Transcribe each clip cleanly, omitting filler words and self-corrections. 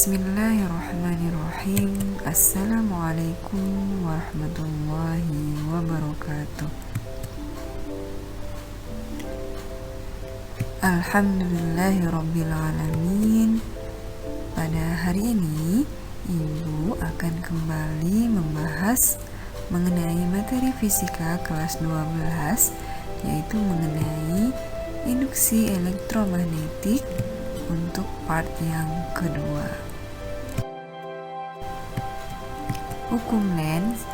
Bismillahirrahmanirrahim. Assalamualaikum warahmatullahi wabarakatuh. Alhamdulillahirrabbilalamin. Pada hari ini Ibu akan kembali membahas mengenai materi fisika kelas 12, yaitu mengenai induksi elektromagnetik untuk part yang kedua. Hukum Lenz.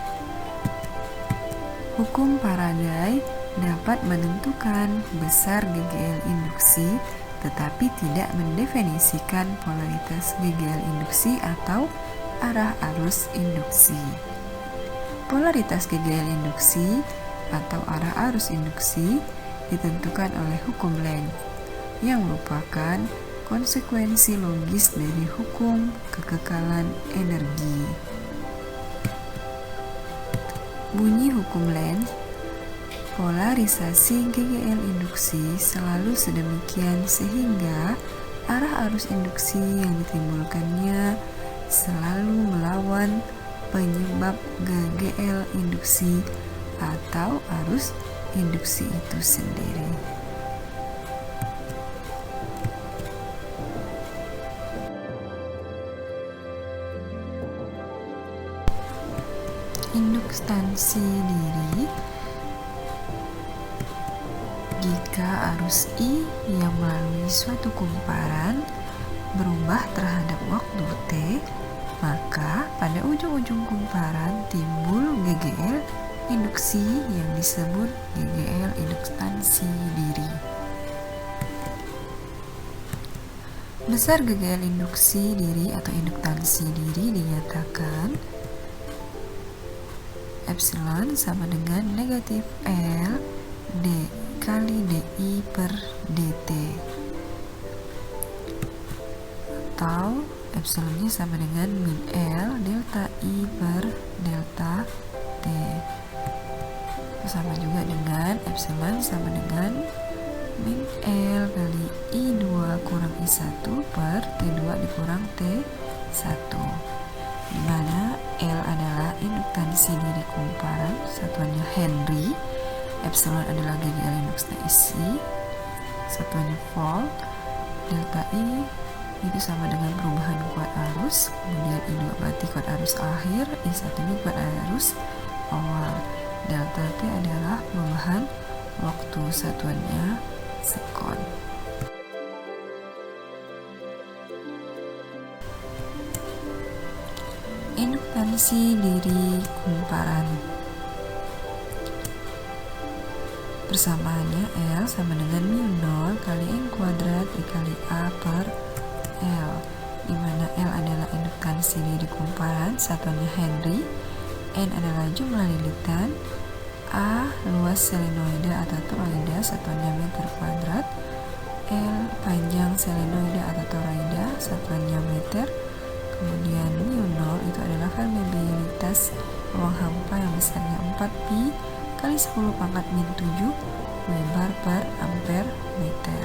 Hukum Faraday dapat menentukan besar GGL induksi, tetapi tidak mendefinisikan polaritas GGL induksi atau arah arus induksi. Polaritas GGL induksi atau arah arus induksi ditentukan oleh hukum Lenz, yang merupakan konsekuensi logis dari hukum kekekalan energi. Bunyi hukum Lenz, polarisasi GGL induksi selalu sedemikian sehingga arah arus induksi yang ditimbulkannya selalu melawan penyebab GGL induksi atau arus induksi itu sendiri. Induktansi diri jika arus I yang melalui suatu kumparan berubah terhadap waktu T, maka pada ujung-ujung kumparan timbul GGL induksi yang disebut GGL induktansi diri. Besar GGL induksi diri atau induktansi diri dinyatakan epsilon sama dengan negatif L D kali DI per DT, atau epsilonnya sama dengan min L delta I per delta T, sama juga dengan epsilon sama dengan min L kali I2 kurang I1 per T2 dikurang T1, di mana L adalah induktansi diri kumparan, satuannya Henry, epsilon adalah GGL induksi, satuannya volt, delta I itu sama dengan perubahan kuat arus, kemudian I2 berarti kuat arus akhir, I1 ini kuat arus awal, delta T adalah perubahan waktu, satuannya sekon. Induktansi diri kumparan, persamaannya L sama dengan mu0 kali N kuadrat dikali A per L, di mana L adalah induktansi diri kumparan, satuannya Henry, N adalah jumlah lilitan, A luas selenoida atau toroida, satuannya meter kuadrat, L panjang selenoida atau toroida, satuannya meter. Kemudian mu0 itu adalah permeabilitas ruang hampa yang besarnya 4pi kali 10 pangkat min 7 Weber per ampere meter.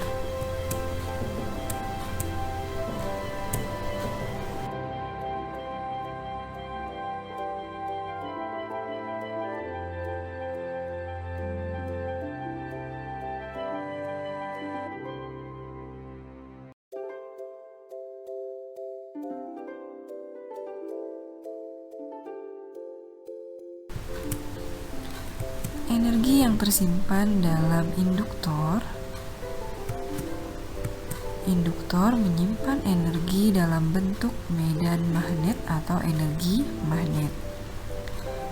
Energi yang tersimpan dalam induktor menyimpan energi dalam bentuk medan magnet atau energi magnet.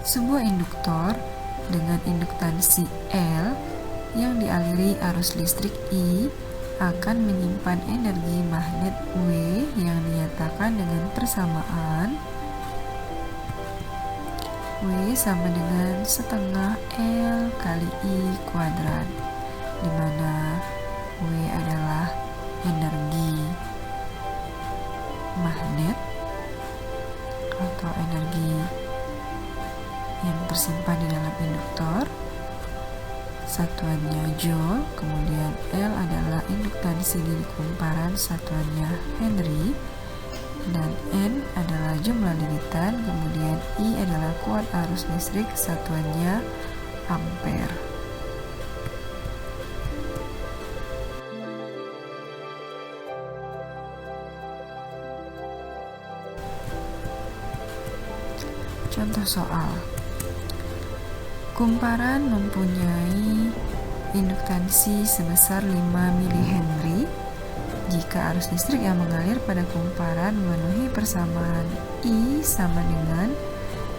Sebuah induktor dengan induktansi L yang dialiri arus listrik I akan menyimpan energi magnet W yang dinyatakan dengan persamaan W sama dengan setengah L kali I kuadrat, di mana W adalah energi magnet atau energi yang tersimpan di dalam induktor, satuannya Joule, kemudian L adalah induktansi diri kumparan, satuannya Henry, dan jumlah lilitan, kemudian I adalah kuat arus listrik, satuannya ampere. Contoh soal. Kumparan mempunyai induktansi sebesar 5 mH jika arus listrik yang mengalir pada kumparan memenuhi persamaan I sama dengan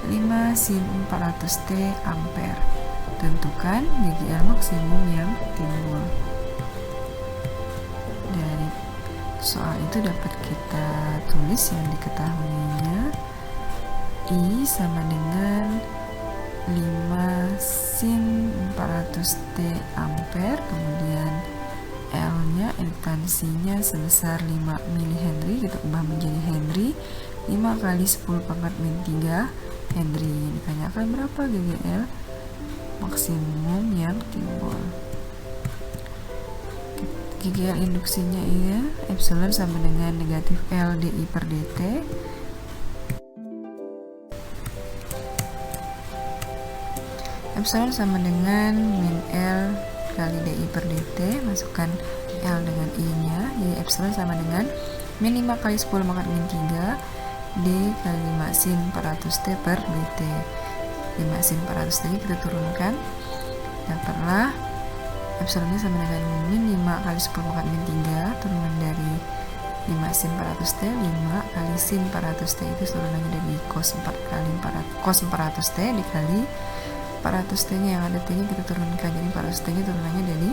5 sin 400 T ampere. Tentukan GGL maksimum yang timbul. Dari soal itu dapat kita tulis yang diketahuinya. I sama dengan 5 sin 400 T ampere, kemudian L nya induktansinya sebesar 5 mH, kita ubah menjadi Henry, 5 kali 10 pangkat min 3 Henry. Ditanyakan berapa GGL maksimum yang timbul. GGL induksinya ya, epsilon sama dengan negatif L dI per dt. Epsilon sama dengan min L kali dI per dt, masukkan L dengan I nya, jadi epsilon sama dengan min 5 kali 10 pangkat min 3 D kali 5 sin 400 T per dt. 5 sin 400 tadi kita turunkan, dapatlah epsilonnya sama dengan min 5 kali 10 pangkat min 3, turunan dari 5 sin 400 T, 5 kali sin 400 T itu turunannya dari cos 4 kali 400 T dikali 400 T nya yang ada T nya kita turunkan, jadi 400 T nya turunannya dari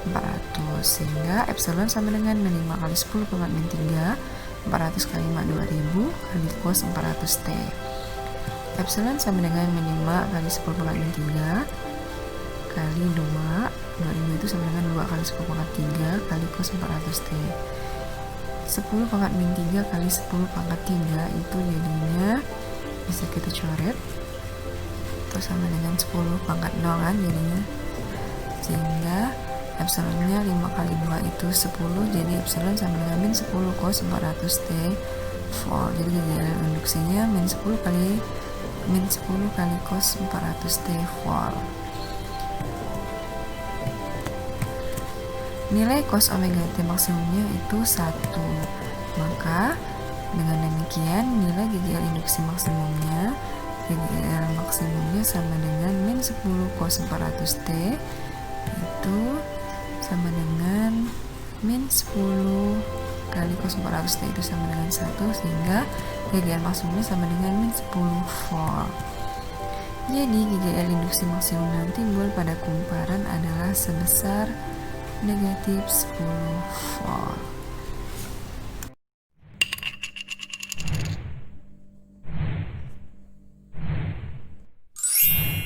400, sehingga epsilon sama dengan min 5 kali 10 pangkat min 3, 400 kali 5 2000 kali cos 400 T. Epsilon sama dengan min 5 kali 10 pangkat min 3 kali 2, 2000 itu sama dengan 2 kali 10 pangkat 3 kali cos 400 T. 10 pangkat min 3 kali 10 pangkat 3 itu jadinya bisa kita coret, terus sama dengan 10 pangkat 0 kan jadinya, sehingga epsilonnya 5 kali 2 itu 10, jadi epsilon sama dengan min 10 cos 400 T volt. Jadi GGL induksinya min 10 kali cos 400 T volt. Nilai cos omega T maksimumnya itu 1, maka dengan demikian nilai GGL induksi maksimumnya, GGL maksimumnya sama dengan min 10 cos 400 T itu sama dengan min 10 kali cos 400 T itu sama dengan 1, sehingga GGL maksimumnya sama dengan min 10 volt. Jadi GGL induksi maksimum yang timbul pada kumparan adalah sebesar negatif 10 volt.